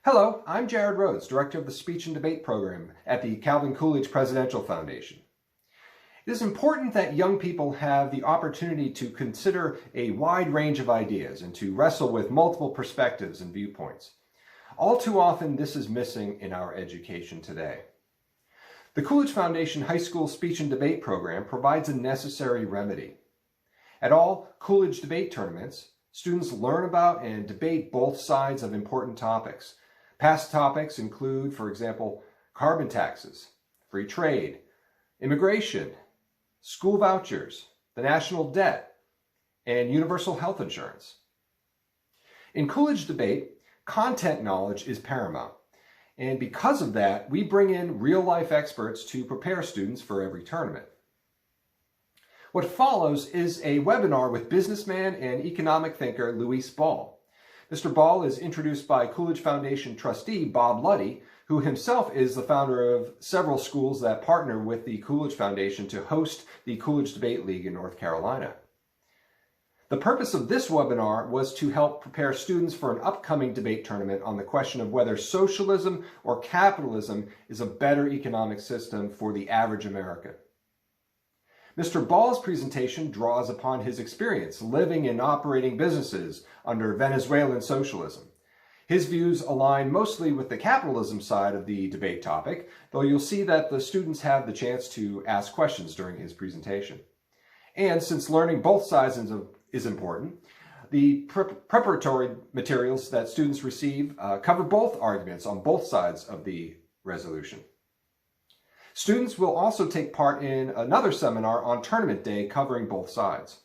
Hello, I'm Jared Rhodes, Director of the Speech and Debate Program at the Calvin Coolidge Presidential Foundation. It is important that young people have the opportunity to consider a wide range of ideas and to wrestle with multiple perspectives and viewpoints. All too often, this is missing in our education today. The Coolidge Foundation High School Speech and Debate Program provides a necessary remedy. At all Coolidge debate tournaments, students learn about and debate both sides of important topics. Past topics include, for example, carbon taxes, free trade, immigration, school vouchers, the national debt, and universal health insurance. In Coolidge debate, content knowledge is paramount, and because of that, we bring in real-life experts to prepare students for every tournament. What follows is a webinar with businessman and economic thinker Luis Ball. Mr. Ball is introduced by Coolidge Foundation trustee Bob Luddy, who himself is the founder of several schools that partner with the Coolidge Foundation to host the Coolidge Debate League in North Carolina. The purpose of this webinar was to help prepare students for an upcoming debate tournament on the question of whether socialism or capitalism is a better economic system for the average American. Mr. Ball's presentation draws upon his experience living and operating businesses under Venezuelan socialism. His views align mostly with the capitalism side of the debate topic, though you'll see that the students have the chance to ask questions during his presentation. And since learning both sides is important, the preparatory materials that students receive cover both arguments on both sides of the resolution. Students will also take part in another seminar on tournament day covering both sides.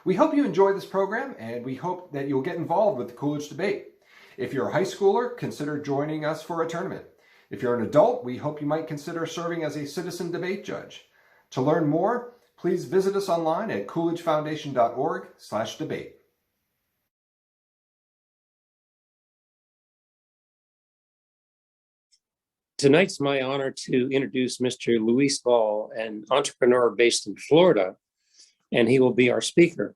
We hope you enjoy this program, and we hope that you'll get involved with the Coolidge debate. If you're a high schooler, consider joining us for a tournament. If you're an adult, we hope you might consider serving as a citizen debate judge. To learn more, please visit us online at coolidgefoundation.org/debate. Tonight's my honor to introduce Mr. Luis Ball, an entrepreneur based in Florida, and he will be our speaker.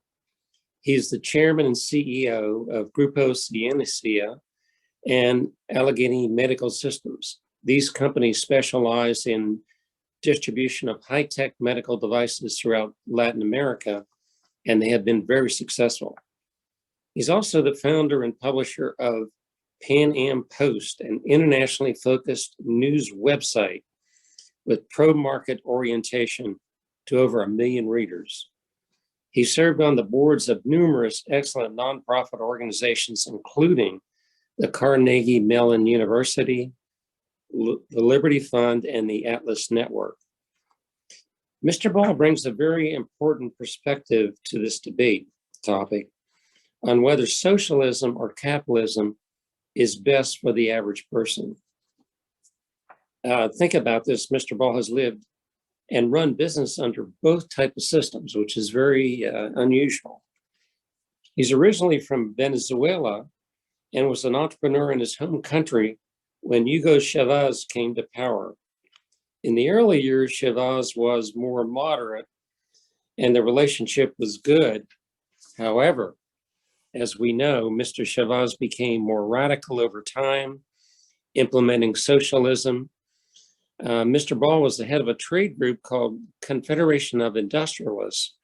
He's the chairman and CEO of Grupo Ciencia and Allegheny Medical Systems. These companies specialize in distribution of high-tech medical devices throughout Latin America, and they have been very successful. He's also the founder and publisher of Pan Am Post, an internationally focused news website with pro-market orientation to over 1 million readers. He served on the boards of numerous excellent nonprofit organizations, including the Carnegie Mellon University, the Liberty Fund, and the Atlas Network. Mr. Ball brings a very important perspective to this debate topic on whether socialism or capitalism is best for the average person. Think about this. Mr. Ball has lived and run business under both types of systems, which is very unusual. He's originally from Venezuela and was an entrepreneur in his home country when Hugo Chavez came to power. In the early years, Chavez was more moderate and the relationship was good. However, as we know, Mr. Chavez became more radical over time, implementing socialism. Mr. Ball was the head of a trade group called Confederation of Industrialists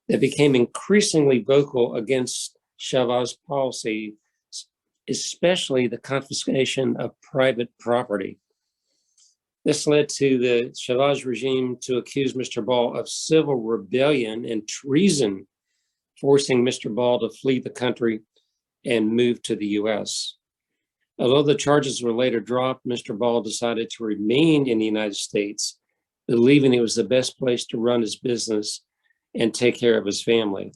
that became increasingly vocal against Chavez's policy, especially the confiscation of private property. This led to the Chavez regime to accuse Mr. Ball of civil rebellion and treason, forcing Mr. Ball to flee the country and move to the US. Although the charges were later dropped, Mr. Ball decided to remain in the United States, believing it was the best place to run his business and take care of his family.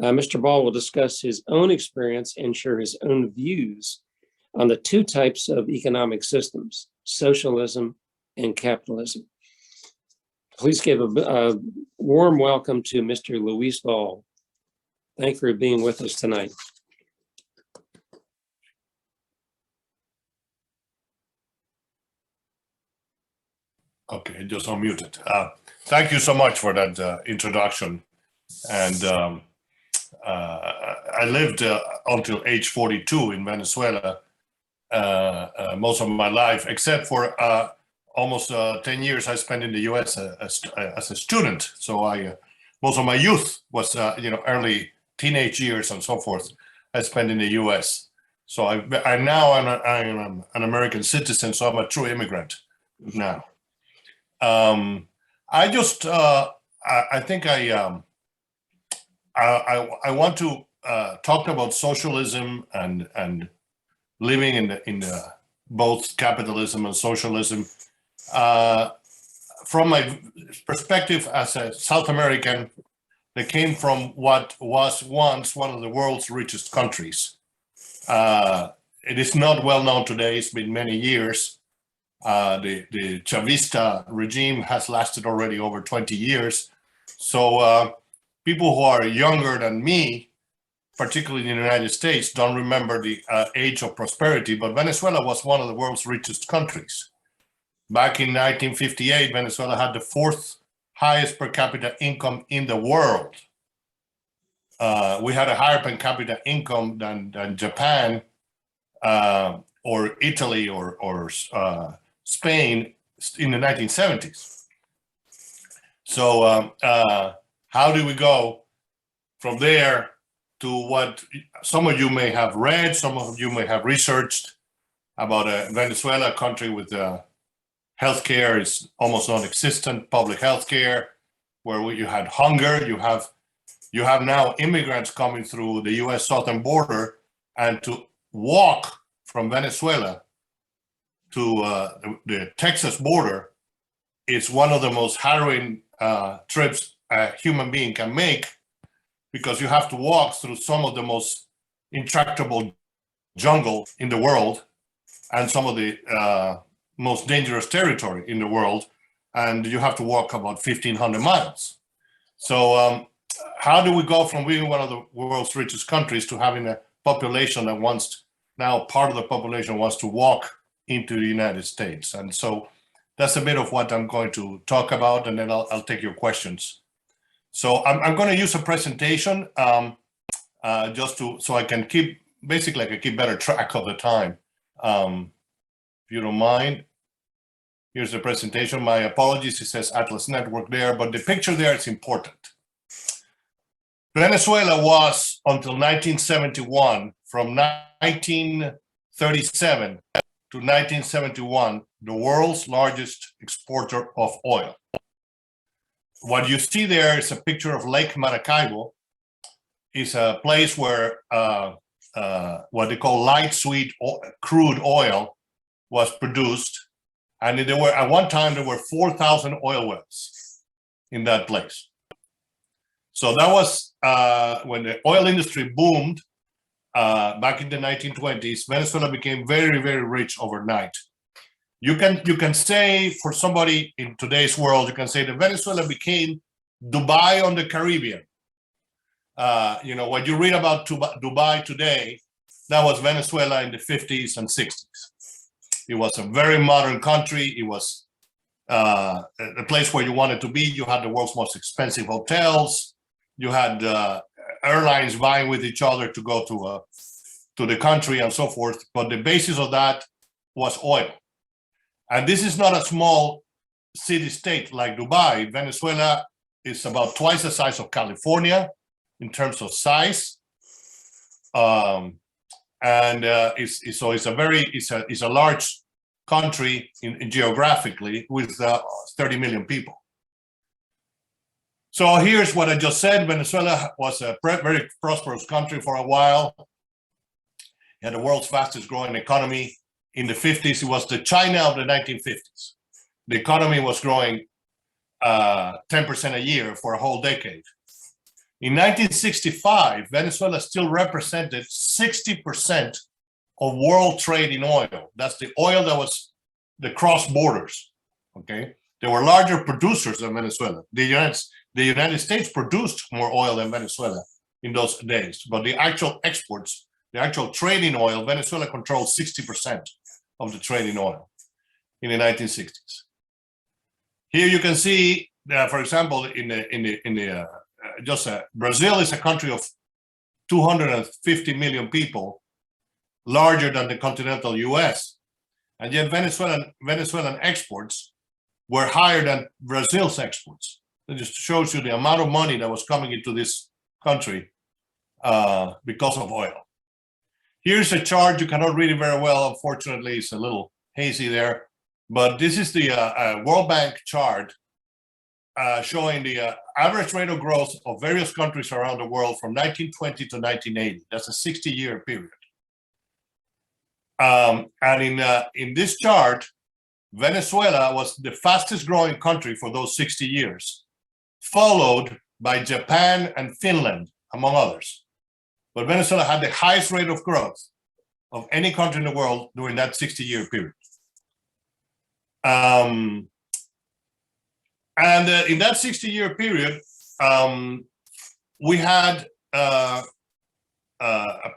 Mr. Ball will discuss his own experience and share his own views on the two types of economic systems, socialism and capitalism. Please give a warm welcome to Mr. Luis Ball. Thank you for being with us tonight. Okay, just unmuted. Thank you so much for that introduction. And I lived until age 42 in Venezuela most of my life, except for almost 10 years I spent in the U.S. As a student. So most of my youth was early teenage years and so forth I spent in the U.S. So I now I'm an American citizen, so I'm a true immigrant now. I just I think I want to talk about socialism and living in both capitalism and socialism from my perspective as a South American that came from what was once one of the world's richest countries. It is not well known today. It's been many years. The Chavista regime has lasted already over 20 years. So people who are younger than me, particularly in the United States, don't remember the age of prosperity, but Venezuela was one of the world's richest countries. Back in 1958, Venezuela had the fourth highest per capita income in the world. We had a higher per capita income than Japan or Italy or Spain in the 1970s. So how do we go from there to what some of you may have read, some of you may have researched about Venezuela, a country with healthcare is almost non-existent, public healthcare, where you had hunger. You have now immigrants coming through the U.S. southern border, and to walk from Venezuela to the Texas border is one of the most harrowing trips a human being can make, because you have to walk through some of the most intractable jungle in the world and some of the most dangerous territory in the world, and you have to walk about 1,500 miles. So how do we go from being one of the world's richest countries to having a population that wants, now part of the population wants to walk into the United States? And so that's a bit of what I'm going to talk about, and then I'll take your questions. So I'm going to use a presentation just so I can keep better track of the time. If you don't mind, here's the presentation. My apologies, it says Atlas Network there, but the picture there is important. Venezuela was, until 1971, from 1937 to 1971, the world's largest exporter of oil. What you see there is a picture of Lake Maracaibo. It's a place where what they call light sweet crude oil was produced. And there were, at one time, there were 4,000 oil wells in that place. So that was when the oil industry boomed back in the 1920s. Venezuela became very, very rich overnight. You can say, for somebody in today's world, you can say that Venezuela became Dubai on the Caribbean. When you read about Dubai today, that was Venezuela in the 50s and 60s. It was a very modern country. It was a place where you wanted to be. You had the world's most expensive hotels. You had airlines vying with each other to go to the country and so forth. But the basis of that was oil. And this is not a small city-state like Dubai. Venezuela is about twice the size of California in terms of size. It's a large country geographically with 30 million people. So here's what I just said. Venezuela was a very prosperous country for a while. It had the world's fastest growing economy. In the 50s, it was the China of the 1950s. The economy was growing 10% a year for a whole decade. In 1965, Venezuela still represented 60% of world trade in oil. That's the oil that was the cross borders, okay? There were larger producers than Venezuela. The United States produced more oil than Venezuela in those days, but the actual exports, the actual trade in oil, Venezuela controlled 60% of the trade in oil in the 1960s. Here you can see that, for example, Brazil is a country of 250 million people, larger than the continental US. And yet Venezuelan exports were higher than Brazil's exports. It just shows you the amount of money that was coming into this country because of oil. Here's a chart. You cannot read it very well. Unfortunately, it's a little hazy there. But this is the World Bank chart showing the average rate of growth of various countries around the world from 1920 to 1980. That's a 60-year period. And in this chart, Venezuela was the fastest growing country for those 60 years, followed by Japan and Finland, among others. But Venezuela had the highest rate of growth of any country in the world during that 60-year period. And in that 60-year period, we had a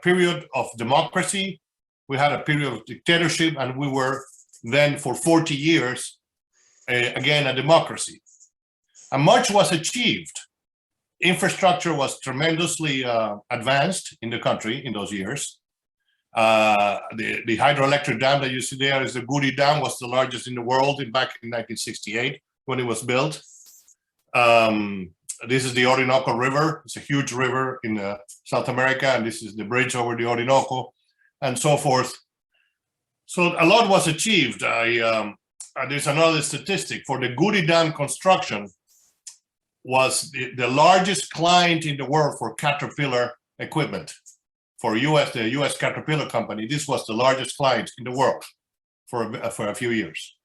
period of democracy, we had a period of dictatorship, and we were then for 40 years, again, a democracy. And much was achieved. Infrastructure was tremendously advanced in the country in those years. The hydroelectric dam that you see there is the Guri Dam, was the largest in the world back in 1968 when it was built. This is the Orinoco River. It's a huge river in South America, and this is the bridge over the Orinoco, and so forth. So a lot was achieved. There's another statistic for the Guri Dam construction. Was the largest client in the world for Caterpillar equipment. For the US Caterpillar company, this was the largest client in the world for a few years.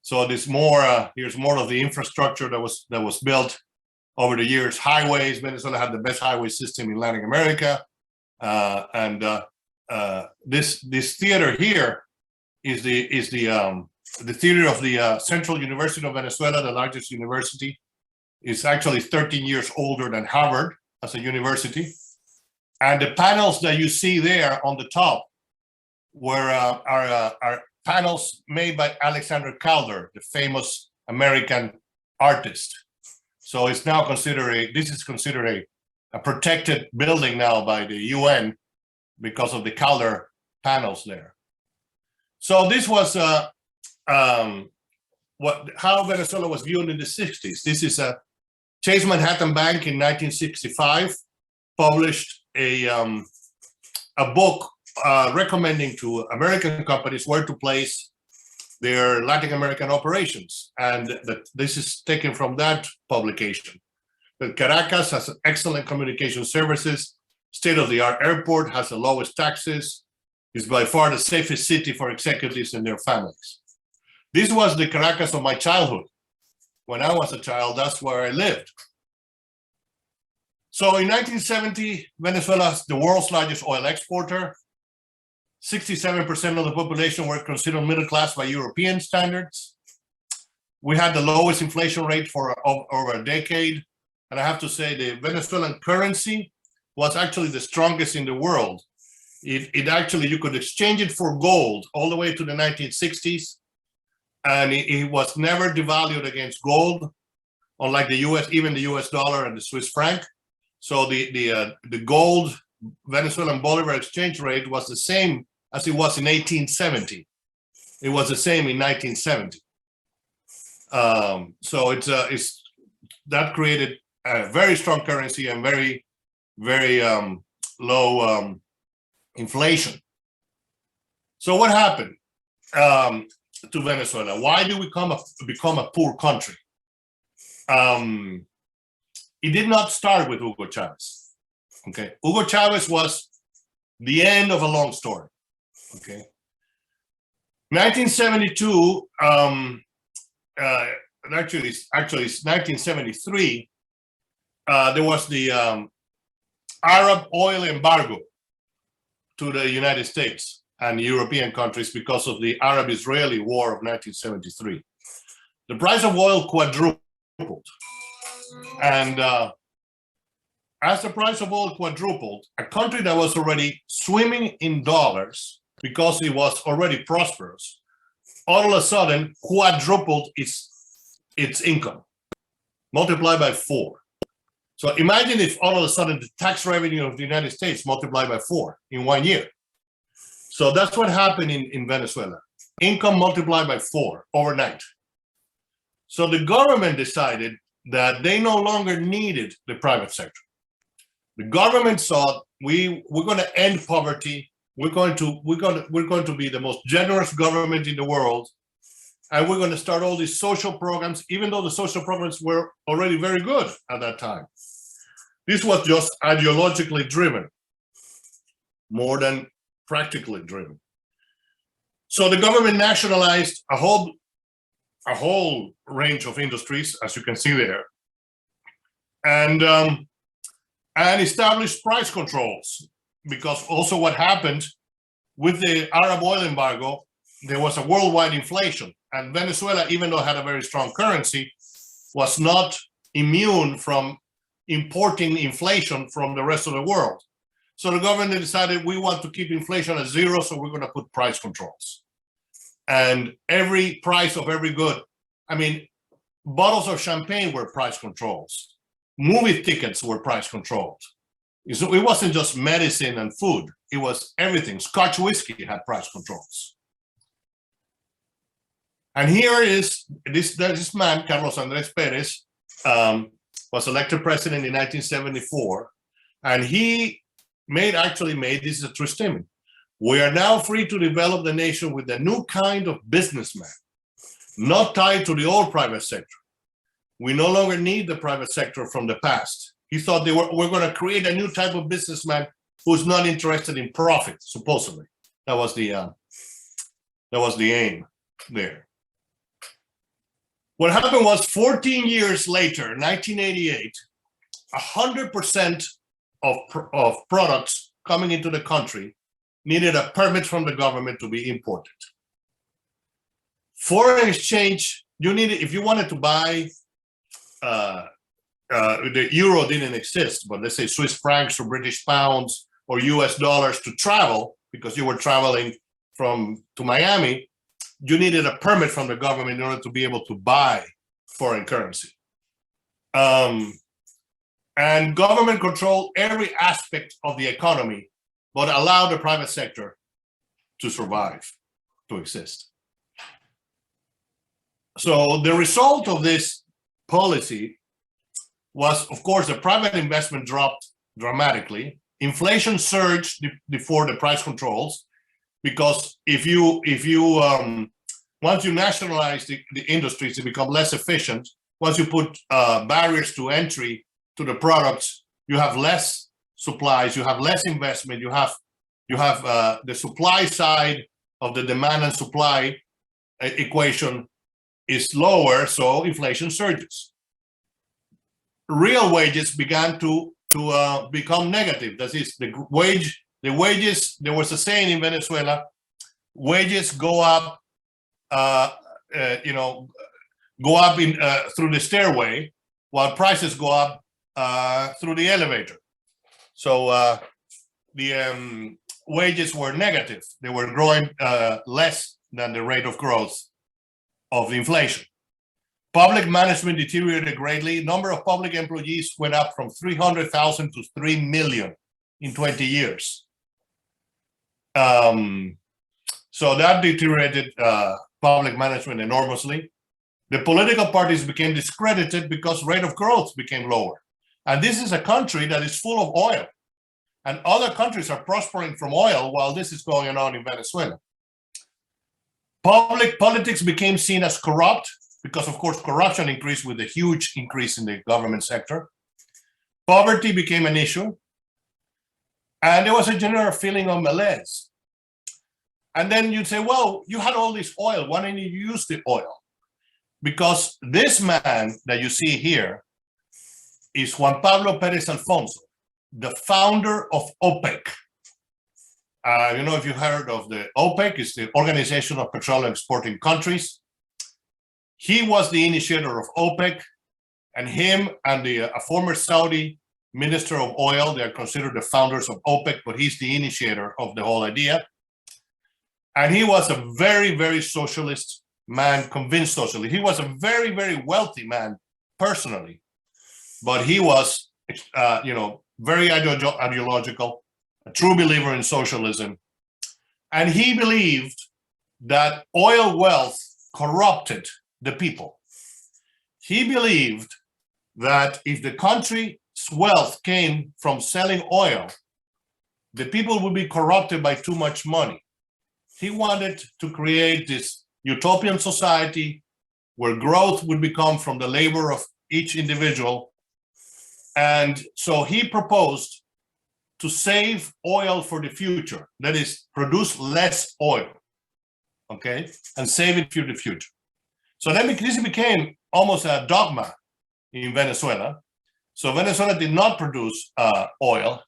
So there's more. Here's more of the infrastructure that was built over the years. Highways. Venezuela had the best highway system in Latin America, and this theater here is the theater of the Central University of Venezuela, the largest university. Is actually 13 years older than Harvard as a university. And the panels that you see there on the top are panels made by Alexander Calder, the famous American artist. So it's now considered a protected building now by the UN because of the Calder panels there. So this was how Venezuela was viewed in the 60s. This is a Chase Manhattan Bank in 1965 published a book recommending to American companies where to place their Latin American operations. And this is taken from that publication. But Caracas has excellent communication services, state-of-the-art airport, has the lowest taxes, is by far the safest city for executives and their families. This was the Caracas of my childhood. When I was a child, that's where I lived. So in 1970, Venezuela is the world's largest oil exporter. 67% of the population were considered middle class by European standards. We had the lowest inflation rate for over a decade. And I have to say the Venezuelan currency was actually the strongest in the world. It actually, you could exchange it for gold all the way to the 1960s. And it was never devalued against gold, unlike the US, even the US dollar and the Swiss franc. So the gold Venezuelan Bolivar exchange rate was the same as it was in 1870. It was the same in 1970. So it's that created a very strong currency and very, very low inflation. So what happened to Venezuela? Why did we become a poor country? It did not start with Hugo Chavez. Okay, Hugo Chavez was the end of a long story. Okay, 1972. Actually, it's 1973. There was the Arab oil embargo to the United States and European countries because of the Arab-Israeli War of 1973. The price of oil quadrupled. And as the price of oil quadrupled, a country that was already swimming in dollars because it was already prosperous, all of a sudden quadrupled its income, multiplied by 4. So imagine if all of a sudden the tax revenue of the United States multiplied by 4 in 1 year. So that's what happened in Venezuela. Income multiplied by 4 overnight. So the government decided that they no longer needed the private sector. The government thought we're going to end poverty. We're going to be the most generous government in the world, and we're going to start all these social programs, even though the social programs were already very good at that time. This was just ideologically driven, more than practically driven. So the government nationalized a whole range of industries, as you can see there, and established price controls. Because also what happened with the Arab oil embargo, there was a worldwide inflation, and Venezuela, even though it had a very strong currency, was not immune from importing inflation from the rest of the world. So the government decided we want to keep inflation at 0, so we're going to put price controls. And every price of every good, I mean, bottles of champagne were price controls. Movie tickets were price controlled. So it wasn't just medicine and food, it was everything. Scotch whiskey had price controls. And here is this man, Carlos Andrés Pérez, was elected president in 1974, and he actually made this a true statement. We are now free to develop the nation with a new kind of businessman, not tied to the old private sector. We no longer need the private sector from the past. He thought we're going to create a new type of businessman who's not interested in profit, supposedly. That was the aim there. What happened was 14 years later, 1988, 100% of products coming into the country needed a permit from the government to be imported. Foreign exchange, you needed, if you wanted to buy, the euro didn't exist, but let's say Swiss francs or British pounds or US dollars to travel, because you were traveling to Miami, you needed a permit from the government in order to be able to buy foreign currency. And government controlled every aspect of the economy, but allowed the private sector to survive, to exist. So the result of this policy was, of course, the private investment dropped dramatically. Inflation surged before the price controls, because once you nationalize the industries, they become less efficient. Once you put barriers to entry to the products, you have less supplies, you have less investment, you have the supply side of the demand and supply equation is lower, so inflation surges. Real wages began to become negative. That is, the wages, there was a saying in Venezuela, wages go up, go up through the stairway, while prices go up through the elevator. So the wages were negative. They were growing less than the rate of growth of inflation. Public management deteriorated greatly. Number of public employees went up from 300,000 to 3 million in 20 years. So that deteriorated public management enormously. The political parties became discredited because rate of growth became lower. And this is a country that is full of oil. And other countries are prospering from oil while this is going on in Venezuela. Public politics became seen as corrupt because, of course, corruption increased with a huge increase in the government sector. Poverty became an issue. And there was a general feeling of malaise. And then you'd say, well, you had all this oil. Why didn't you use the oil? Because this man that you see here is Juan Pablo Pérez Alfonso, the founder of OPEC. You know, if you heard of the OPEC, it's the Organization of Petroleum Exporting Countries. He was the initiator of OPEC, and him and a former Saudi minister of oil, they are considered the founders of OPEC, but he's the initiator of the whole idea. And he was a very, very socialist man, convinced socialist. He was a very, very wealthy man personally, but he was very ideological, a true believer in socialism. And he believed that oil wealth corrupted the people. He believed that if the country's wealth came from selling oil, the people would be corrupted by too much money. He wanted to create this utopian society where growth would become from the labor of each individual. And so he proposed to save oil for the future. That is, produce less oil, okay, and save it for the future. So then this became almost a dogma in Venezuela. So Venezuela did not produce oil.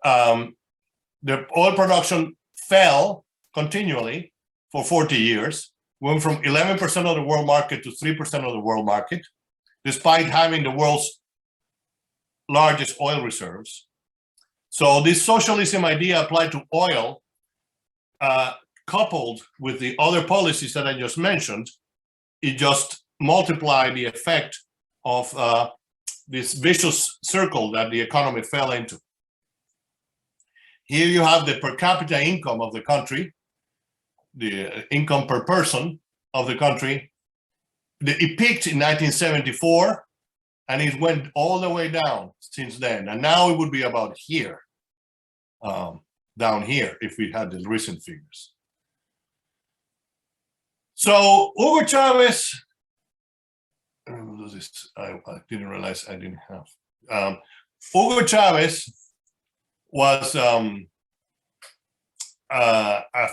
The oil production fell continually for 40 years, went from 11% of the world market to 3% of the world market, despite having the world's largest oil reserves. So this socialism idea applied to oil, coupled with the other policies that I just mentioned, it just multiplied the effect of this vicious circle that the economy fell into. Here you have the per capita income of the country, the income per person of the country. It peaked in 1974, and it went all the way down since then. And now it would be about here, down here, if we had the recent figures. So Hugo Chavez, I didn't realize I didn't have. Hugo Chavez was a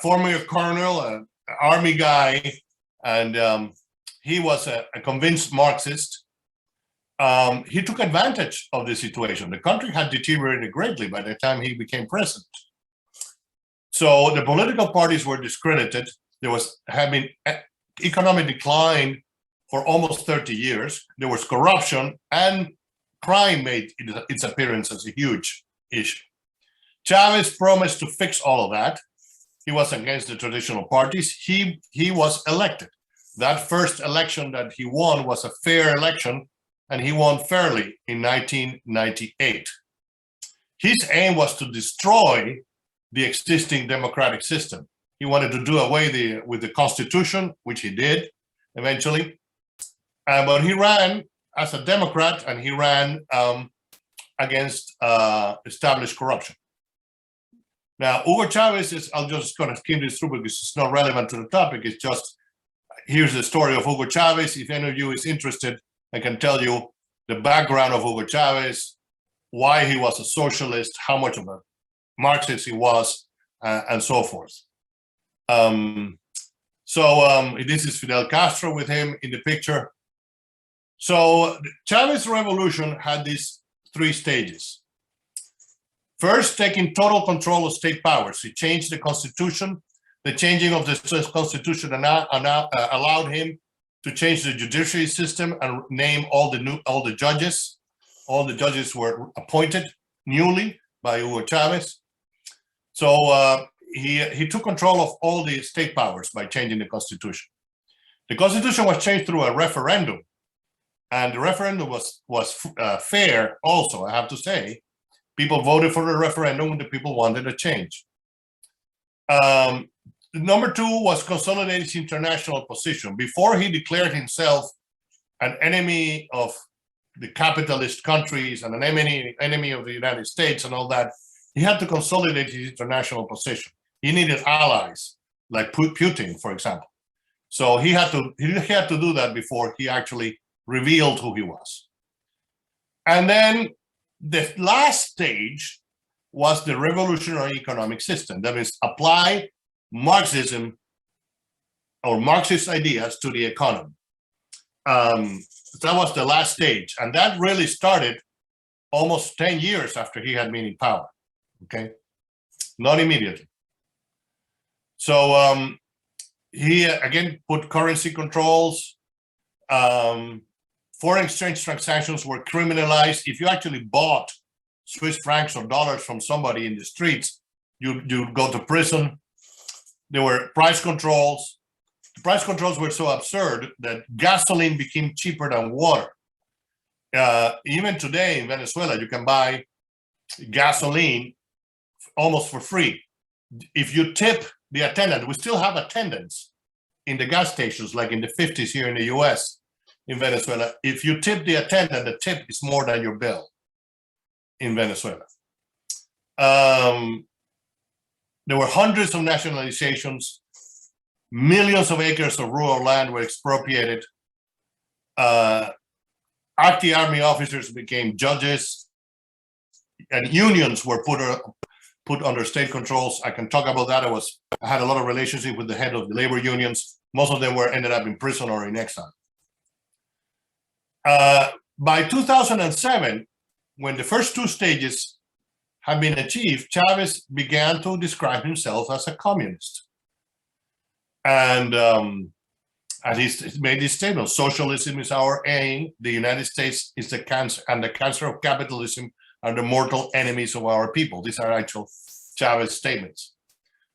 former colonel, an army guy, and he was a convinced Marxist. He took advantage of the situation. The country had deteriorated greatly by the time he became president. So the political parties were discredited. There had been economic decline for almost 30 years. There was corruption, and crime made its appearance as a huge issue. Chavez promised to fix all of that. He was against the traditional parties. He was elected. That first election that he won was a fair election, and he won fairly in 1998. His aim was to destroy the existing democratic system. He wanted to do away with the Constitution, which he did eventually. But he ran as a Democrat, and he ran against established corruption. Now, Hugo Chavez is, I'm just going to skim this through because it's not relevant to the topic. It's just, here's the story of Hugo Chavez. If any of you is interested, I can tell you the background of Hugo Chavez, why he was a socialist, how much of a Marxist he was, and so forth. This is Fidel Castro with him in the picture. So the Chavez revolution had these three stages. First, taking total control of state powers. He changed the constitution. The changing of the constitution allowed him to change the judiciary system and name all the judges. All the judges were appointed newly by Hugo Chavez. So he took control of all the state powers by changing the constitution. The constitution was changed through a referendum, and the referendum was fair also, I have to say. People voted for the referendum when the people wanted a change. Number two was consolidate his international position. Before he declared himself an enemy of the capitalist countries and an enemy of the United States and all that, he had to consolidate his international position. He needed allies, like Putin, for example. So he had to do that before he actually revealed who he was. And then the last stage was the revolutionary economic system. That is, apply Marxism or Marxist ideas to the economy. That was the last stage. And that really started almost 10 years after he had been in power, okay? Not immediately. So he, again, put currency controls. Foreign exchange transactions were criminalized. If you actually bought Swiss francs or dollars from somebody in the streets, you'd go to prison. There were price controls. The price controls were so absurd that gasoline became cheaper than water. even today in Venezuela, you can buy gasoline almost for free. If you tip the attendant, we still have attendants in the gas stations, like in the 50s here in the US, in Venezuela. If you tip the attendant, the tip is more than your bill in Venezuela. There were hundreds of nationalizations. Millions of acres of rural land were expropriated. Active army officers became judges, and unions were put under state controls. I can talk about that. I had a lot of relationship with the head of the labor unions. Most of them ended up in prison or in exile. By 2007, when the first two stages had been achieved, Chavez began to describe himself as a communist. And he made this statement: socialism is our aim, the United States is the cancer, and the cancer of capitalism are the mortal enemies of our people. These are actual Chavez statements.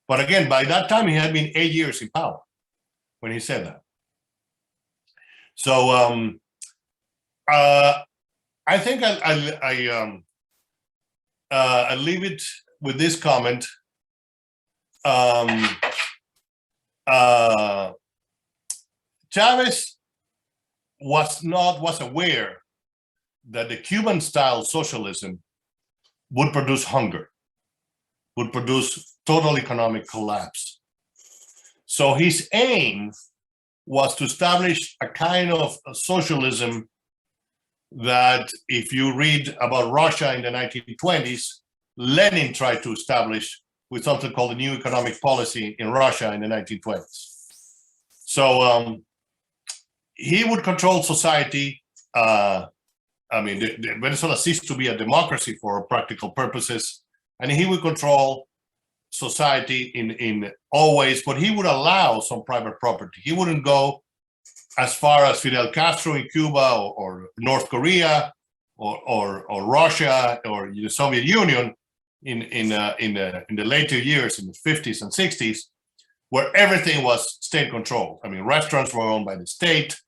But again, by that time, he had been 8 years in power when he said that. So I think I leave it with this comment. Chavez was aware that the Cuban-style socialism would produce hunger, would produce total economic collapse. So his aim was to establish a kind of socialism that, if you read about Russia in the 1920s, Lenin tried to establish with something called the New Economic Policy in Russia in the 1920s. So he would control society. Venezuela ceased to be a democracy for practical purposes, and he would control society in all ways, but he would allow some private property. He wouldn't go as far as Fidel Castro in Cuba or North Korea or Russia or the Soviet Union in the later years, in the 50s and 60s, where everything was state controlled. I mean, restaurants were owned by the state.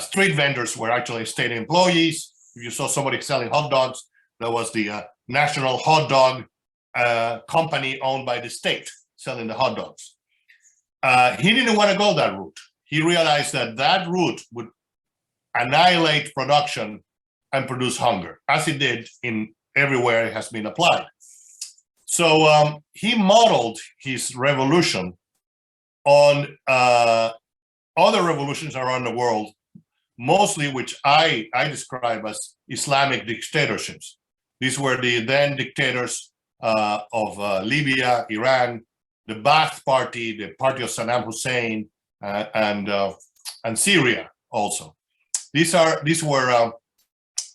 Street vendors were actually state employees. If you saw somebody selling hot dogs, that was the National Hot Dog company owned by the state selling the hot dogs. He didn't want to go that route. He realized that that route would annihilate production and produce hunger, as it did in everywhere it has been applied. So he modeled his revolution on other revolutions around the world, mostly which I describe as Islamic dictatorships. These were the then dictators of Libya, Iran, the Ba'ath Party, the party of Saddam Hussein, and Syria also. These were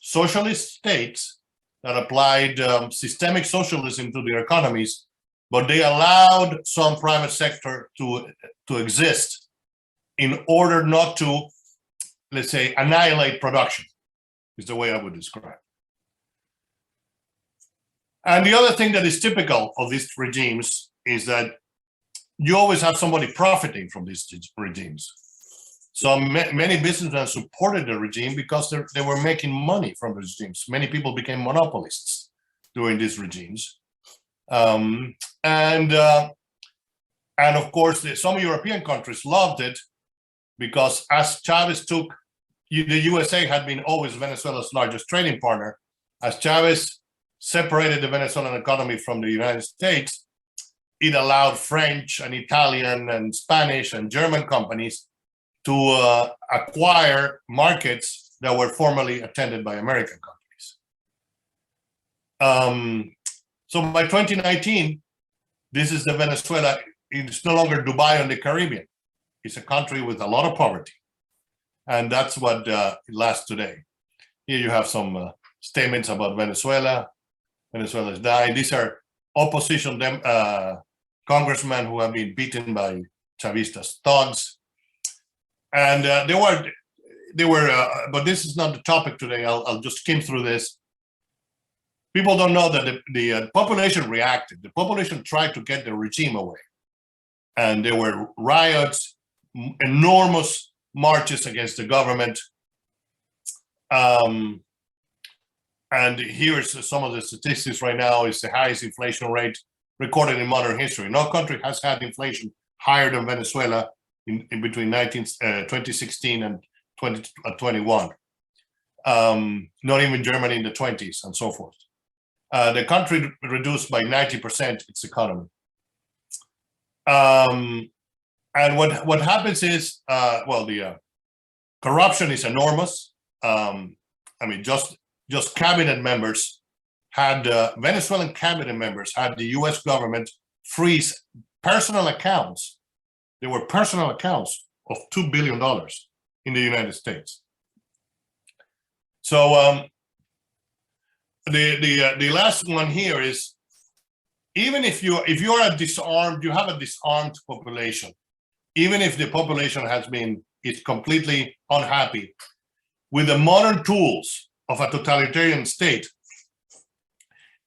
socialist states that applied systemic socialism to their economies, but they allowed some private sector to exist in order not to, let's say, annihilate production, is the way I would describe. And the other thing that is typical of these regimes is that you always have somebody profiting from these regimes. So many businessmen supported the regime because they were making money from the regimes. Many people became monopolists during these regimes. And of course, some European countries loved it because as Chavez took, the USA had been always Venezuela's largest trading partner. As Chavez separated the Venezuelan economy from the United States, it allowed French and Italian and Spanish and German companies to acquire markets that were formerly attended by American companies. So by 2019, this is the Venezuela. It's no longer Dubai on the Caribbean. It's a country with a lot of poverty. And that's what it lasts today. Here you have some statements about Venezuela. Venezuela is dying. These are opposition congressmen who have been beaten by Chavistas thugs. And they were, but this is not the topic today. I'll just skim through this. People don't know that the population reacted. The population tried to get the regime away. And there were riots, enormous marches against the government. And here's some of the statistics right now. Is the highest inflation rate recorded in modern history. No country has had inflation higher than Venezuela in between 2016 and 2021. Not even Germany in the 20s and so forth. The country reduced by 90% its economy. And what happens is, the corruption is enormous. I mean, just cabinet members had, Venezuelan cabinet members had the US government freeze personal accounts. There were personal accounts of $2 billion in the United States. So the last one here is, even if you have a disarmed population, even if the population is completely unhappy with the modern tools of a totalitarian state,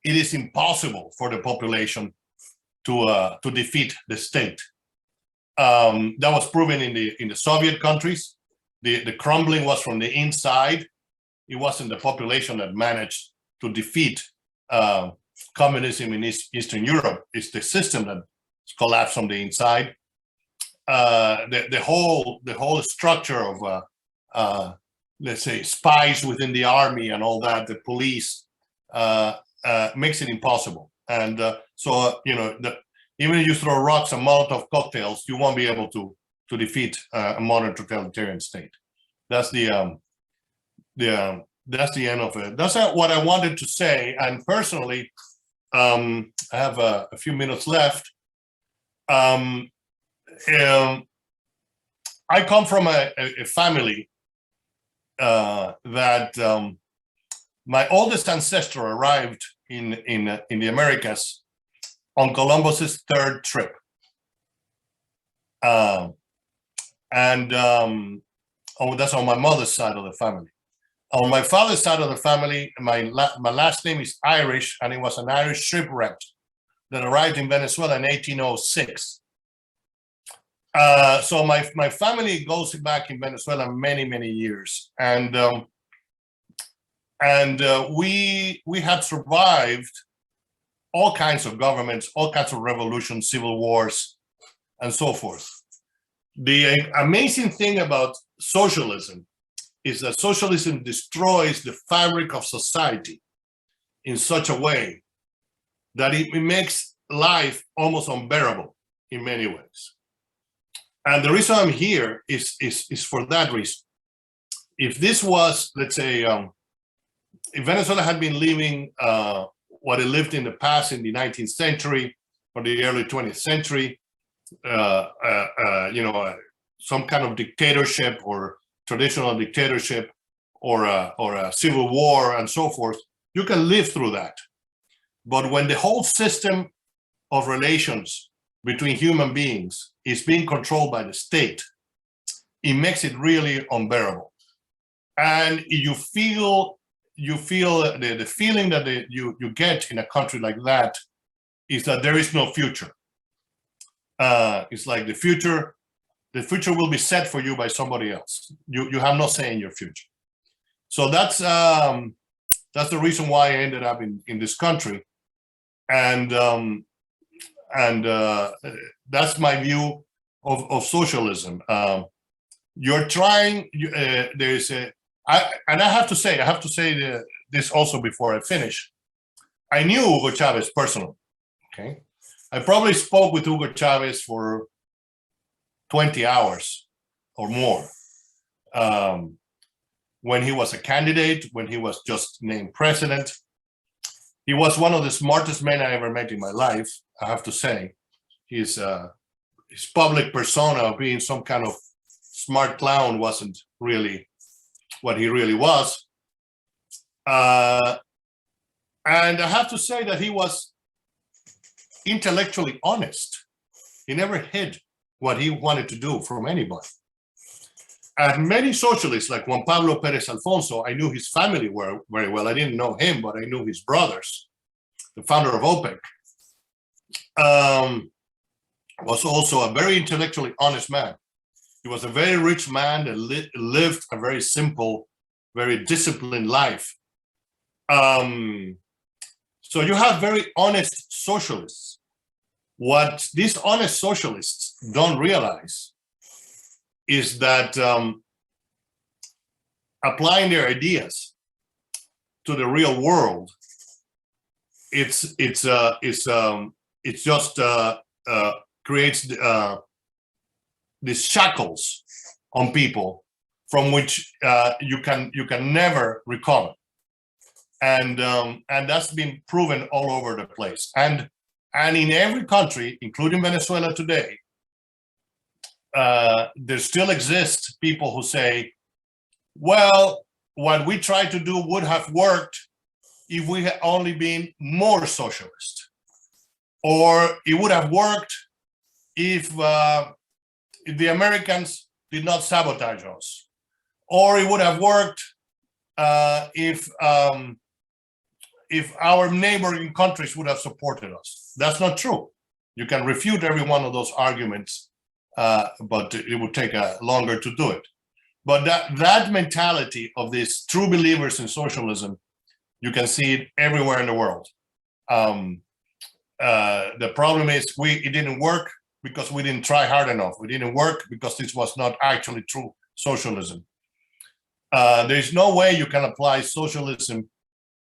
it is impossible for the population to defeat the state. That was proven in the Soviet countries. The crumbling was from the inside. It wasn't the population that managed to defeat communism in Eastern Europe. It's the system that collapsed from the inside. The whole structure of let's say spies within the army and all that, the police, makes it impossible. And so even if you throw rocks and Molotov cocktails, you won't be able to defeat a modern totalitarian state. That's the end of it. That's what I wanted to say. And personally, I have a few minutes left. I come from a family that my oldest ancestor arrived in the Americas on Columbus's third trip. That's on my mother's side of the family. On my father's side of the family, my last name is Irish, and it was an Irish shipwreck that arrived in Venezuela in 1806. So my family goes back in Venezuela many, many years, and we had survived all kinds of governments, all kinds of revolutions, civil wars, and so forth. The amazing thing about socialism is that socialism destroys the fabric of society in such a way that it makes life almost unbearable in many ways. And the reason I'm here is for that reason. If this was, let's say, if Venezuela had been living what it lived in the past in the 19th century or the early 20th century, some kind of dictatorship or traditional dictatorship or a civil war and so forth, you can live through that. But when the whole system of relations between human beings is being controlled by the state, it makes it really unbearable. And you feel the feeling that you get in a country like that is that there is no future. It's like the future will be set for you by somebody else. You have no say in your future. So that's the reason why I ended up in this country, and that's my view of socialism. You're trying. There's a. I have to say this also before I finish. I knew Hugo Chavez personally. Okay, I probably spoke with Hugo Chavez for 20 hours or more when he was a candidate, when he was just named president. He was one of the smartest men I ever met in my life, I have to say. His public persona of being some kind of smart clown wasn't really what he really was. And I have to say that he was intellectually honest. He never hid what he wanted to do from anybody. And many socialists, like Juan Pablo Pérez Alfonso, I knew his family very well. I didn't know him, but I knew his brothers. The founder of OPEC was also a very intellectually honest man. He was a very rich man that lived a very simple, very disciplined life. So you have very honest socialists. What these honest socialists don't realize is that applying their ideas to the real world, it's just creates these shackles on people from which you can never recover, and that's been proven all over the place, and in every country, including Venezuela today, there still exist people who say, well, what we tried to do would have worked if we had only been more socialist, or it would have worked if the Americans did not sabotage us, or it would have worked if our neighboring countries would have supported us. That's not true. You can refute every one of those arguments, but it would take longer to do it. But that mentality of these true believers in socialism, you can see it everywhere in the world. The problem is it didn't work because we didn't try hard enough. We didn't work because this was not actually true socialism. There's no way you can apply socialism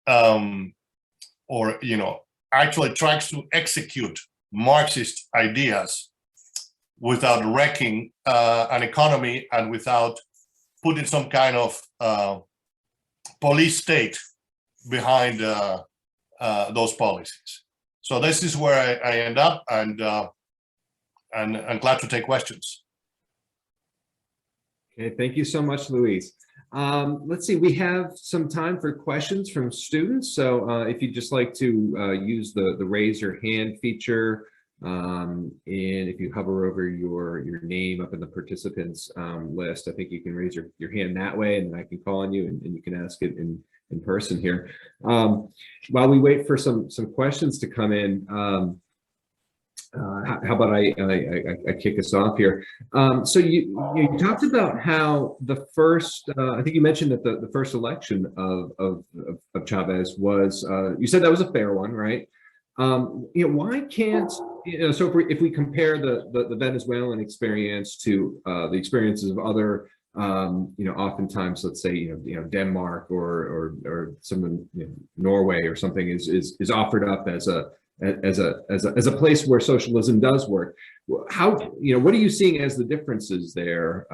or actually tries to execute Marxist ideas without wrecking an economy and without putting some kind of police state behind those policies. So this is where I end up, and I'm glad to take questions. Okay, thank you so much, Luis. Let's see, we have some time for questions from students. So if you'd just like to use the raise your hand feature, and if you hover over your name up in the participants list, I think you can raise your hand that way, and I can call on you and you can ask it in person here. While we wait for some questions to come in, how about I kick us off here? So you talked about how the first, I think you mentioned that the first election of Chavez was, you said that was a fair one, right? Why can't, so if we compare the Venezuelan experience to the experiences of other, oftentimes, let's say, Denmark or some, Norway or something is offered up as a place where socialism does work. How, what are you seeing as the differences there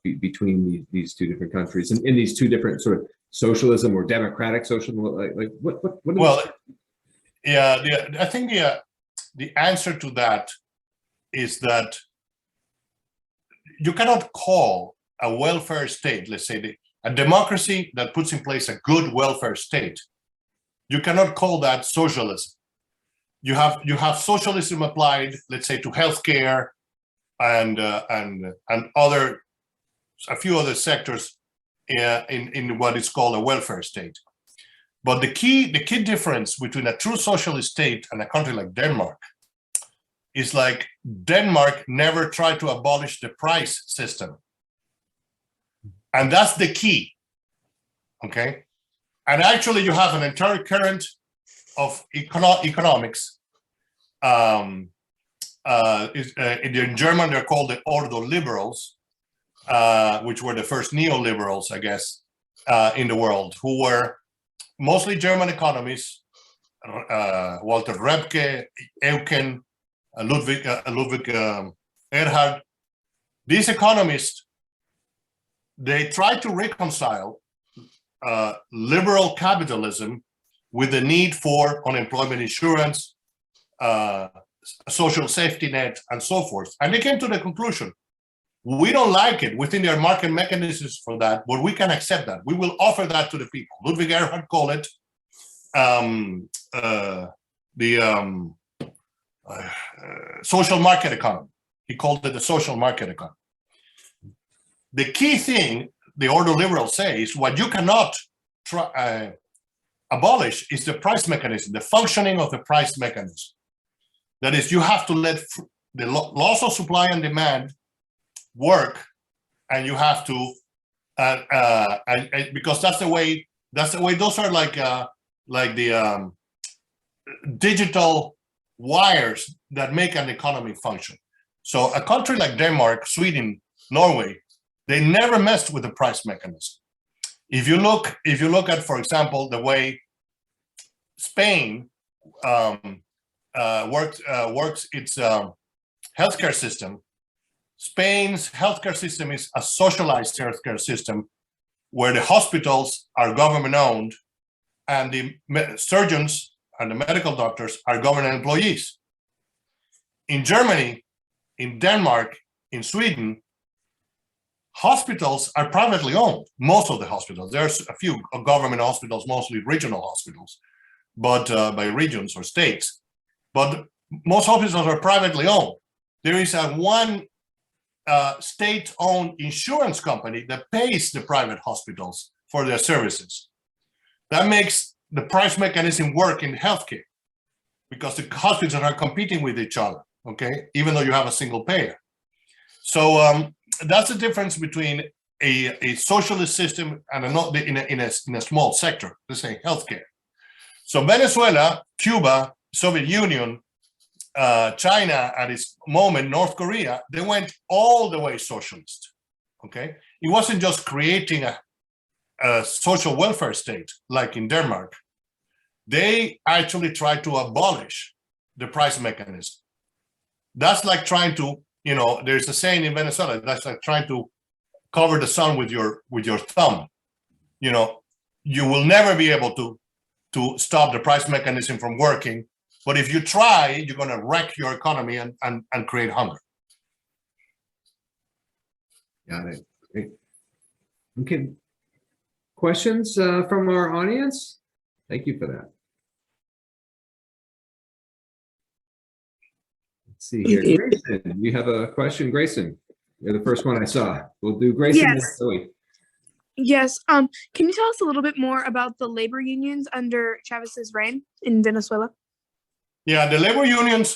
between these two different countries and in these two different sort of socialism or democratic socialism? What well, yeah, I think the answer to that is that you cannot call a welfare state, let's say a democracy that puts in place a good welfare state, you cannot call that socialism. You have socialism applied, let's say, to healthcare and a few other sectors in what is called a welfare state. But the key difference between a true socialist state and a country like Denmark is like Denmark never tried to abolish the price system. And that's the key, okay? And actually you have an entire current of economics. In German, they're called the Ordo liberals, which were the first neoliberals, I guess, in the world, who were mostly German economists, Walter Rebke, Eucken, Ludwig Erhard. These economists, they tried to reconcile liberal capitalism with the need for unemployment insurance, social safety net, and so forth. And they came to the conclusion, we don't like it. We think there are market mechanisms for that, but we can accept that. We will offer that to the people. Ludwig Erhard called it the social market economy. He called it the social market economy. The key thing the Ordo liberals say is what you cannot abolish is the price mechanism, the functioning of the price mechanism. That is, you have to let the laws of supply and demand work, and you have to, because that's the way That's the way. Those are like the digital wires that make an economy function. So a country like Denmark, Sweden, Norway, they never messed with the price mechanism. If you look at, for example, the way Spain works its healthcare system, Spain's healthcare system is a socialized healthcare system where the hospitals are government owned and the surgeons and the medical doctors are government employees. In Germany, in Denmark, in Sweden, hospitals are privately owned. Most of the hospitals. There's a few government hospitals, mostly regional hospitals, but by regions or states. But most hospitals are privately owned. There is one state-owned insurance company that pays the private hospitals for their services. That makes the price mechanism work in healthcare because the hospitals are competing with each other, okay, even though you have a single payer. So that's the difference between a socialist system and in a small sector, let's say healthcare. So Venezuela, Cuba, Soviet Union, China at its moment, North Korea, they went all the way socialist, okay? It wasn't just creating a social welfare state like in Denmark. They actually tried to abolish the price mechanism. That's like trying to, there's a saying in Venezuela, that's like trying to cover the sun with your thumb. You will never be able to stop the price mechanism from working. But if you try, you're going to wreck your economy and create hunger. Got it. Great. Okay. Questions from our audience? Thank you for that. Let's see here. Grayson, you have a question? Grayson, you're the first one I saw. We'll do Grayson. Yes. Yes. Can you tell us a little bit more about the labor unions under Chavez's reign in Venezuela? Yeah, the labor unions,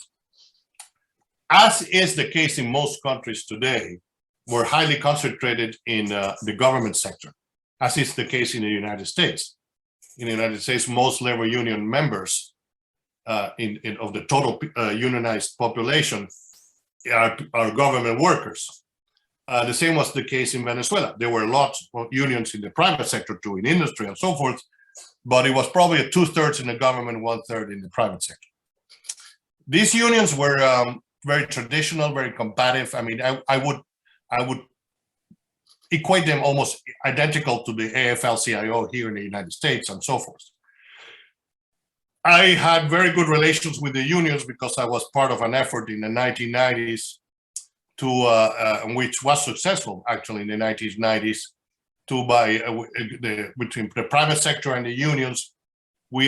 as is the case in most countries today, were highly concentrated in the government sector, as is the case in the United States. In the United States, most labor union members of the total unionized population are government workers. The same was the case in Venezuela. There were lots of unions in the private sector too, in industry and so forth, but it was probably a 2/3 in the government, 1/3 in the private sector. These unions were very traditional, very combative. I mean, I would equate them almost identical to the AFL-CIO here in the United States and so forth. I had very good relations with the unions because I was part of an effort in the 1990s which was successful actually in the 1990s, between the private sector and the unions, we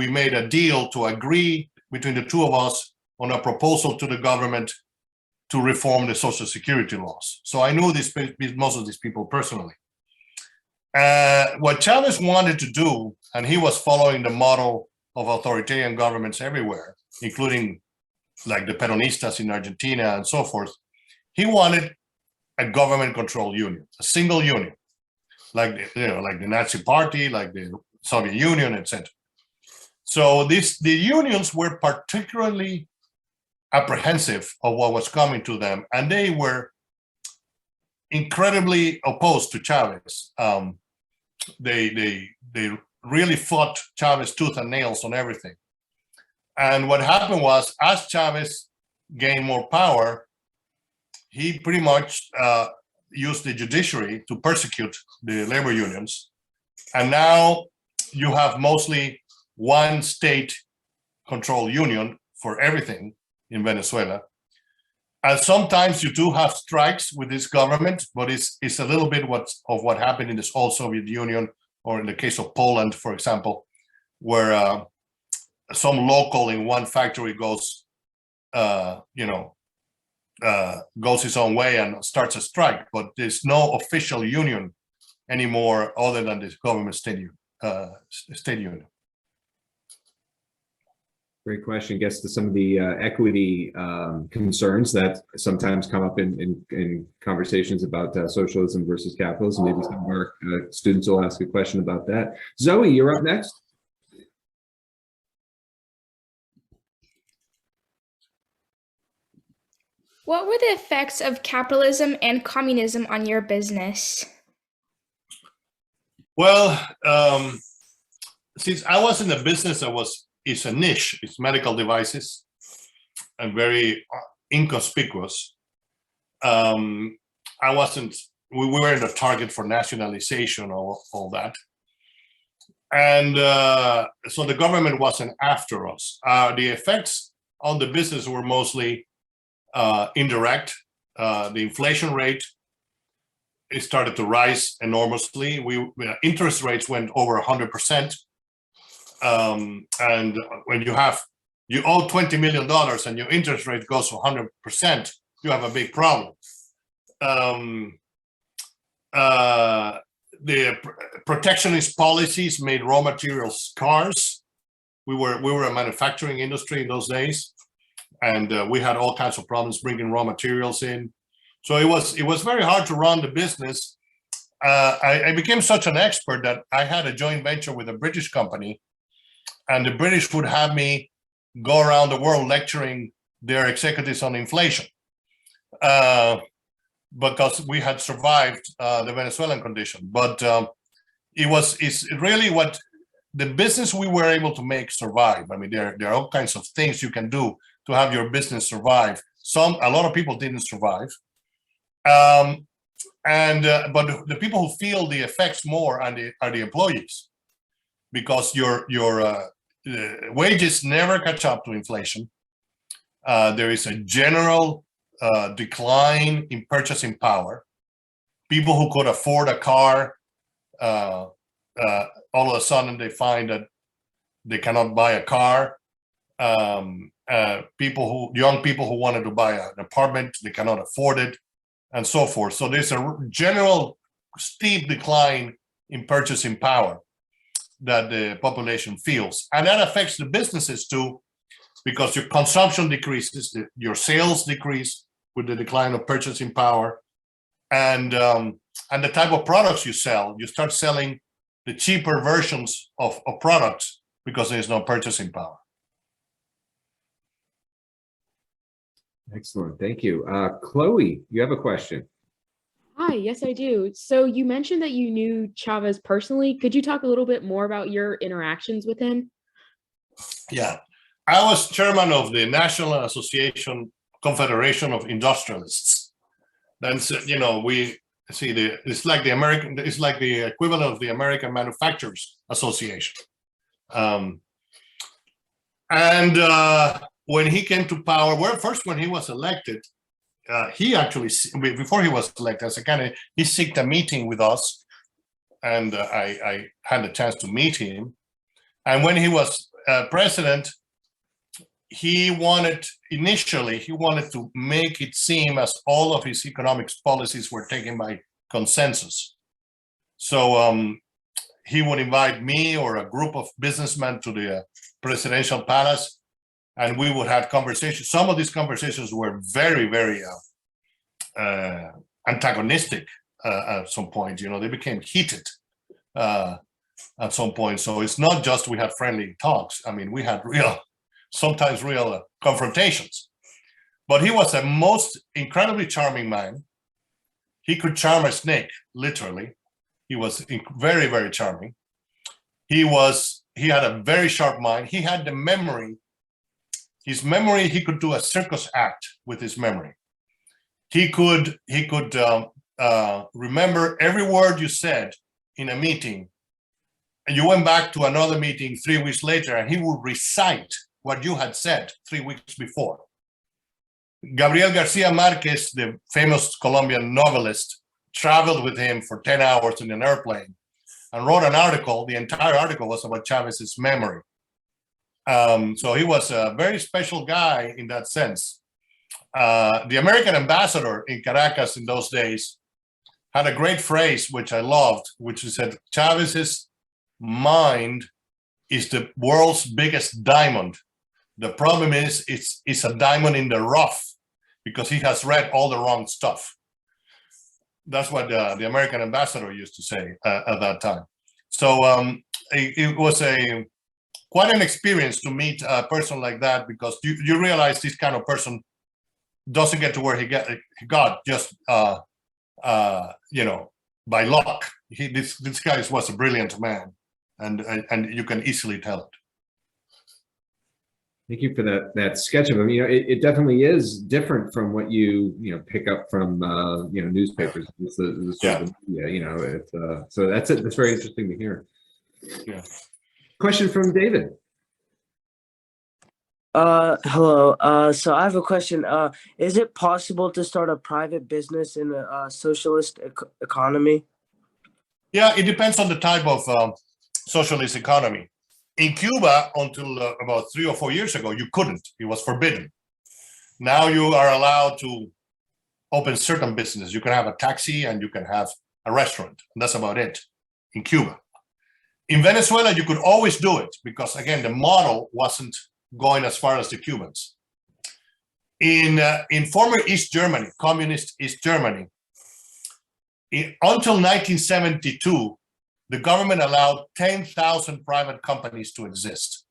made a deal to agree between the two of us on a proposal to the government to reform the Social Security laws. So I knew most of these people personally. What Chavez wanted to do, and he was following the model of authoritarian governments everywhere, including like the Peronistas in Argentina and so forth, he wanted a government-controlled union, a single union, like the Nazi Party, like the Soviet Union, etc. So the unions were particularly apprehensive of what was coming to them, and they were incredibly opposed to Chavez. They really fought Chavez tooth and nails on everything. And what happened was, as Chavez gained more power, he pretty much used the judiciary to persecute the labor unions. And now you have mostly one state-controlled union for everything in Venezuela. And sometimes you do have strikes with this government, but it's a little bit of what happened in this old Soviet Union, or in the case of Poland, for example, where some local in one factory goes his own way and starts a strike, but there's no official union anymore other than this government state union. Great question. Gets to some of the equity concerns that sometimes come up in conversations about socialism versus capitalism. Maybe some of our students will ask a question about that. Zoe, you're up next. What were the effects of capitalism and communism on your business? Well, since I was in the business, it's a niche. It's medical devices and very inconspicuous. We weren't a target for nationalization or all that. And so the government wasn't after us. The effects on the business were mostly indirect. The inflation rate, it started to rise enormously. Interest rates went over 100%. And when you owe $20 million and your interest rate goes to 100%, you have a big problem. The protectionist policies made raw materials scarce. We were a manufacturing industry in those days, and we had all kinds of problems bringing raw materials in. So it was very hard to run the business. I became such an expert that I had a joint venture with a British company, and the British would have me go around the world lecturing their executives on inflation, because we had survived the Venezuelan condition. But it's really what the business we were able to make survive. I mean, there are all kinds of things you can do to have your business survive. A lot of people didn't survive. But the people who feel the effects more are the employees, because your wages never catch up to inflation. There is a general decline in purchasing power. People who could afford a car, all of a sudden they find that they cannot buy a car. Young people who wanted to buy an apartment, they cannot afford it, and so forth. So there's a general steep decline in purchasing power that the population feels. And that affects the businesses too, because your consumption decreases, your sales decrease with the decline of purchasing power. And the type of products you sell, you start selling the cheaper versions of products because there's no purchasing power. Excellent. Thank you. Chloe, you have a question. Hi, yes, I do. So you mentioned that you knew Chavez personally. Could you talk a little bit more about your interactions with him? Yeah, I was chairman of the National Association Confederation of Industrialists. Then, you know, we see it's like the equivalent of the American Manufacturers Association. When he came to power, when he was elected, he actually, before he was elected as a candidate, he sought a meeting with us, and I had the chance to meet him. And when he was president, he wanted to make it seem as all of his economics policies were taken by consensus. So he would invite me or a group of businessmen to the presidential palace, and we would have conversations. Some of these conversations were very, very antagonistic at some point. You know, they became heated at some point. So it's not just we had friendly talks. I mean, we had sometimes real confrontations. But he was a most incredibly charming man. He could charm a snake, literally. He was very, very charming. He had a very sharp mind. He had the memory. His memory, he could do a circus act with his memory. He could remember every word you said in a meeting, and you went back to another meeting 3 weeks later, and he would recite what you had said 3 weeks before. Gabriel Garcia Marquez, the famous Colombian novelist, traveled with him for 10 hours in an airplane and wrote an article. The entire article was about Chavez's memory. So he was a very special guy in that sense. The American ambassador in Caracas in those days had a great phrase, which I loved, which said, Chavez's mind is the world's biggest diamond, The problem is it's a diamond in the rough because he has read all the wrong stuff. That's what the American ambassador used to say at that time. So it was quite an experience to meet a person like that, because you realize this kind of person doesn't get to where he got just by luck. This guy was a brilliant man, and you can easily tell it. Thank you for that sketch of him. It definitely is different from what you pick up from newspapers. It's the sort of media, so that's it. That's very interesting to hear. Yeah. Question from David. Hello. So I have a question. Is it possible to start a private business in a socialist economy? Yeah, it depends on the type of socialist economy. In Cuba, until about 3 or 4 years ago, you couldn't. It was forbidden. Now you are allowed to open certain businesses. You can have a taxi and you can have a restaurant. And that's about it in Cuba. In Venezuela, you could always do it because, again, the model wasn't going as far as the Cubans. In former East Germany, communist East Germany, until 1972, the government allowed 10,000 private companies to exist.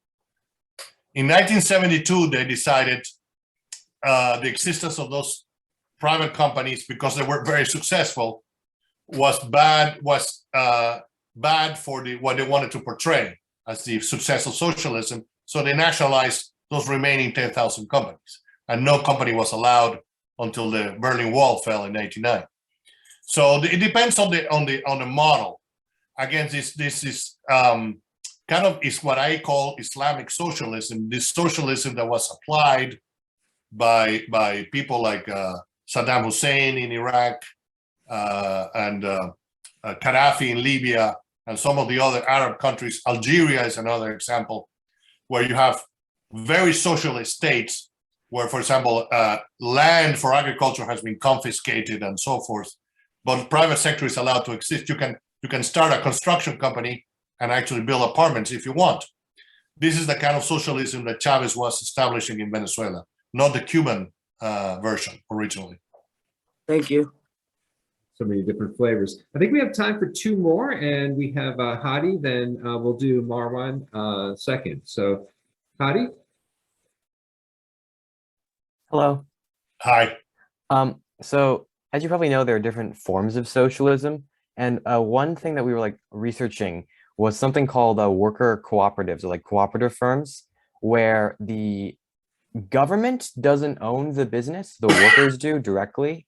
In 1972, they decided the existence of those private companies, because they were very successful, was bad for what they wanted to portray as the success of socialism. So they nationalized those remaining 10,000 companies, and no company was allowed until the Berlin Wall fell in '89. So it depends on the model. Again, this is kind of is what I call Islamic socialism. This socialism that was applied by people like Saddam Hussein in Iraq and Gaddafi in Libya, and some of the other Arab countries. Algeria is another example, where you have very socialist states where, for example, land for agriculture has been confiscated and so forth, but the private sector is allowed to exist. You can start a construction company and actually build apartments if you want. This is the kind of socialism that Chavez was establishing in Venezuela, not the Cuban version originally. Thank you. So many different flavors. I think we have time for 2 more, and we have Hadi, then we'll do Marwan second. So Hadi? Hello. Hi. So as you probably know, there are different forms of socialism. And one thing that we were researching was something called worker cooperatives, or cooperative firms, where the government doesn't own the business, the workers do directly.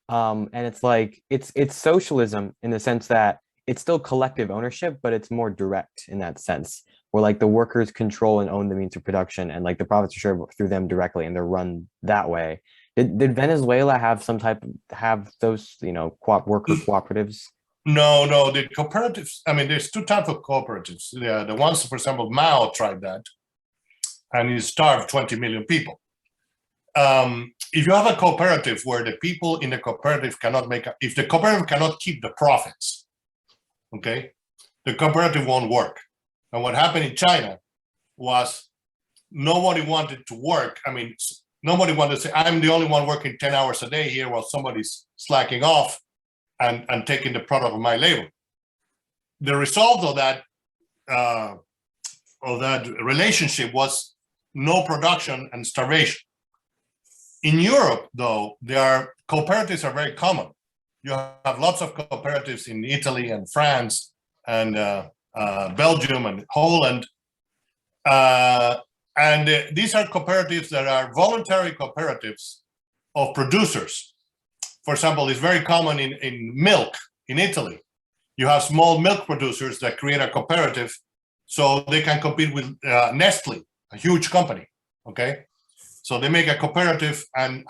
And it's socialism in the sense that it's still collective ownership, but it's more direct in that sense, where the workers control and own the means of production, and the profits are shared through them directly, and they're run that way. Did Venezuela have those worker cooperatives? No, the cooperatives, I mean, there's 2 types of cooperatives. The ones, for example, Mao tried that, and he starved 20 million people. If you have a cooperative where the people in the cooperative if the cooperative cannot keep the profits, okay, the cooperative won't work. And what happened in China was nobody wanted to work. I mean, nobody wanted to say, I'm the only one working 10 hours a day here while somebody's slacking off and taking the product of my labor. The result of that relationship was no production and starvation. In Europe, though, cooperatives are very common. You have lots of cooperatives in Italy and France and Belgium and Holland. And these are cooperatives that are voluntary cooperatives of producers. For example, it's very common in milk in Italy. You have small milk producers that create a cooperative so they can compete with Nestle, a huge company, okay? So they make a cooperative and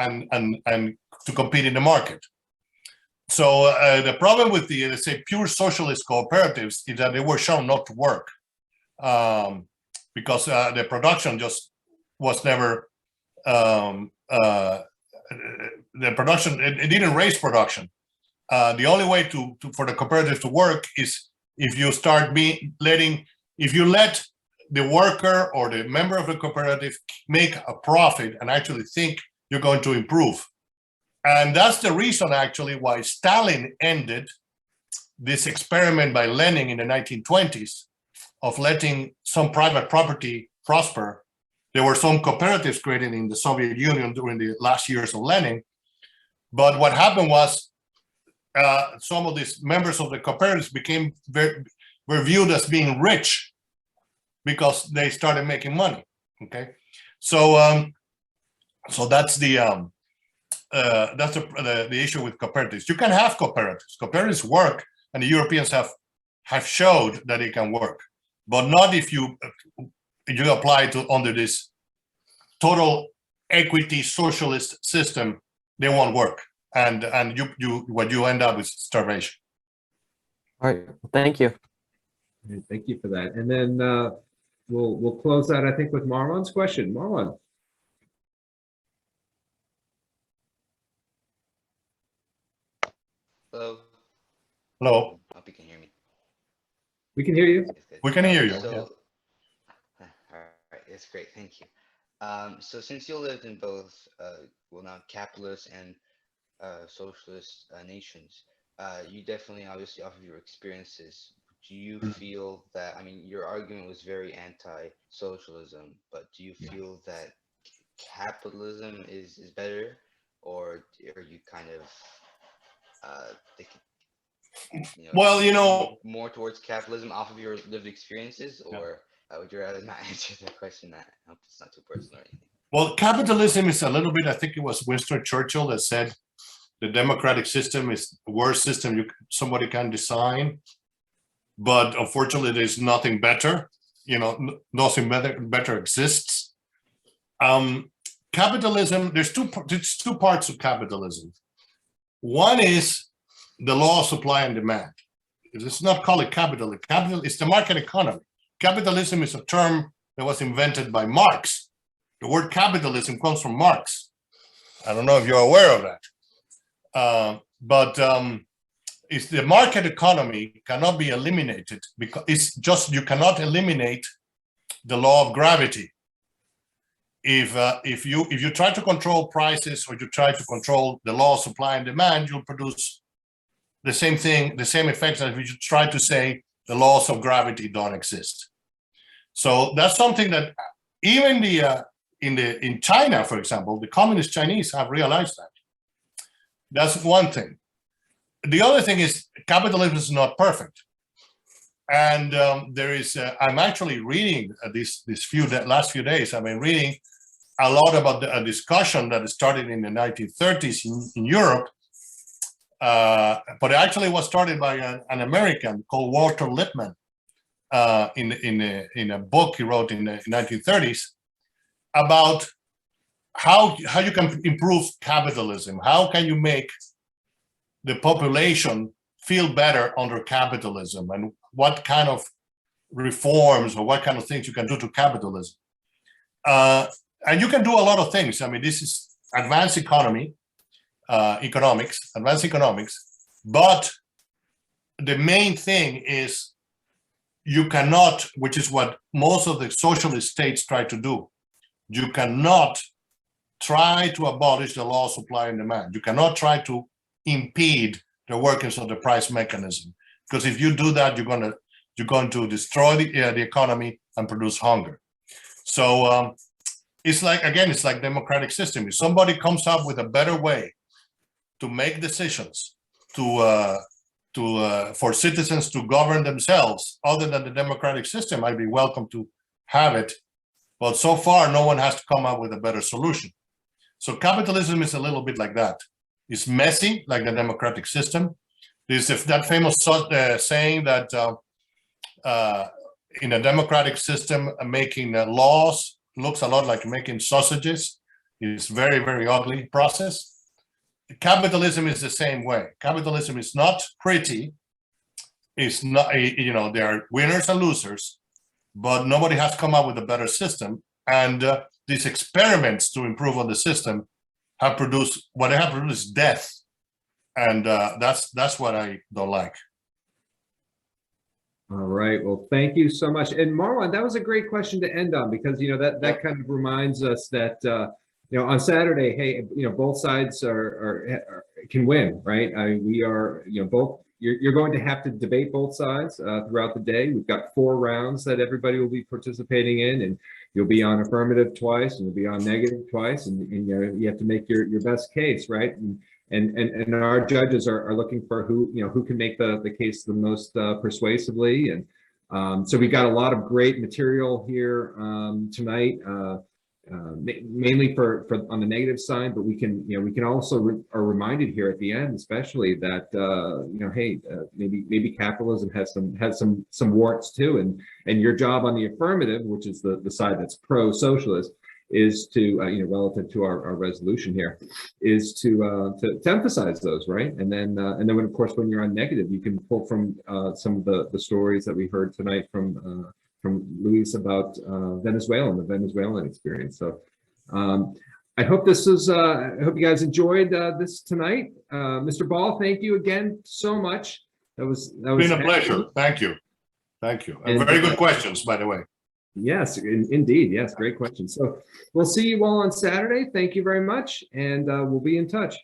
to compete in the market. So the problem with the, let's say, pure socialist cooperatives is that they were shown not to work because the production just was never, the production, it didn't raise production. The only way for the cooperative to work is if you start if you let the worker or the member of the cooperative make a profit and actually think you're going to improve. And that's the reason actually why Stalin ended this experiment by Lenin in the 1920s of letting some private property prosper. There were some cooperatives created in the Soviet Union during the last years of Lenin. But what happened was some of these members of the cooperatives were viewed as being rich because they started making money. Okay, so so that's the issue with cooperatives. You can have cooperatives. Cooperatives work, and the Europeans have showed that it can work, but not if you apply to under this total equity socialist system. They won't work, and what you end up is starvation. All right, thank you. Okay, thank you for that. And then we'll close out, I think, with Marwan's question. Marwan. Hello. Hello. Hope you can hear me. We can hear you. We can hear you. So, Yeah. all right, it's great. Thank you. So since you lived in both, well, now capitalist and socialist nations, you definitely, obviously, off of your experiences, do you feel that, I mean, your argument was very anti-socialism, but do you feel that capitalism is better, or are you kind of Well, more towards capitalism off of your lived experiences, or would you rather not answer the question? I hope it's not too personal or anything. Well, capitalism is a little bit, I think it was Winston Churchill that said the democratic system is the worst system somebody can design. But unfortunately, there's nothing better. Nothing better exists. Capitalism, there's two parts of capitalism. One is the law of supply and demand. It's not called it capitalism. It's the market economy. Capitalism is a term that was invented by Marx. The word capitalism comes from Marx. I don't know if you're aware of that. But it's the market economy cannot be eliminated because it's just, you cannot eliminate the law of gravity. If you try to control prices, or you try to control the law of supply and demand, you'll produce the same thing, the same effects as if you try to say the laws of gravity don't exist. So that's something that even in China, for example, the communist Chinese have realized that. That's one thing. The other thing is capitalism is not perfect. And there is, I'm actually reading last few days, I've been reading a lot about a discussion that started in the 1930s in Europe, but it actually was started by an American called Walter Lippmann in a book he wrote in the 1930s about how you can improve capitalism. How can you make the population feel better under capitalism, and what kind of reforms or what kind of things you can do to capitalism. And you can do a lot of things. I mean, this is advanced advanced economics, but the main thing is you cannot, which is what most of the socialist states try to do, you cannot try to abolish the law of supply and demand. You cannot try to impede the workings of the price mechanism, because if you do that, you're going to destroy the economy and produce hunger. So it's like, again, it's like democratic system. If somebody comes up with a better way to make decisions for citizens to govern themselves other than the democratic system, I'd be welcome to have it. But so far, no one has to come up with a better solution. So capitalism is a little bit like that. It's messy, like the democratic system. There's that famous saying that in a democratic system, making laws looks a lot like making sausages. It's very, very ugly process. Capitalism is the same way. Capitalism is not pretty. It's not, there are winners and losers, but nobody has come up with a better system. And these experiments to improve on the system have produced, what they have produced is death. And that's what I don't like. All right. Well, thank you so much. And Marwan, that was a great question to end on, because that kind of reminds us that on Saturday, hey, both sides can win, right? We are both. You're going to have to debate both sides throughout the day. We've got 4 rounds that everybody will be participating in, and you'll be on affirmative twice, and you'll be on negative twice, and you have to make your best case, right? And our judges are looking for who can make the case the most persuasively. And so we've got a lot of great material here tonight, mainly for on the negative side, but we can also are reminded here at the end, especially that hey, maybe capitalism has some warts too, and your job on the affirmative, which is the side that's pro-socialist, is to relative to our resolution here, is to emphasize those, right? And then when, of course, when you're on negative, you can pull from some of the stories that we heard tonight from Luis about Venezuela and the Venezuelan experience. So I hope I hope you guys enjoyed this tonight. Mr. Ball, thank you again so much. That was been a pleasure. Thank you. And very good questions, by the way. Yes, indeed. Yes, great question. So we'll see you all on Saturday. Thank you very much, and we'll be in touch.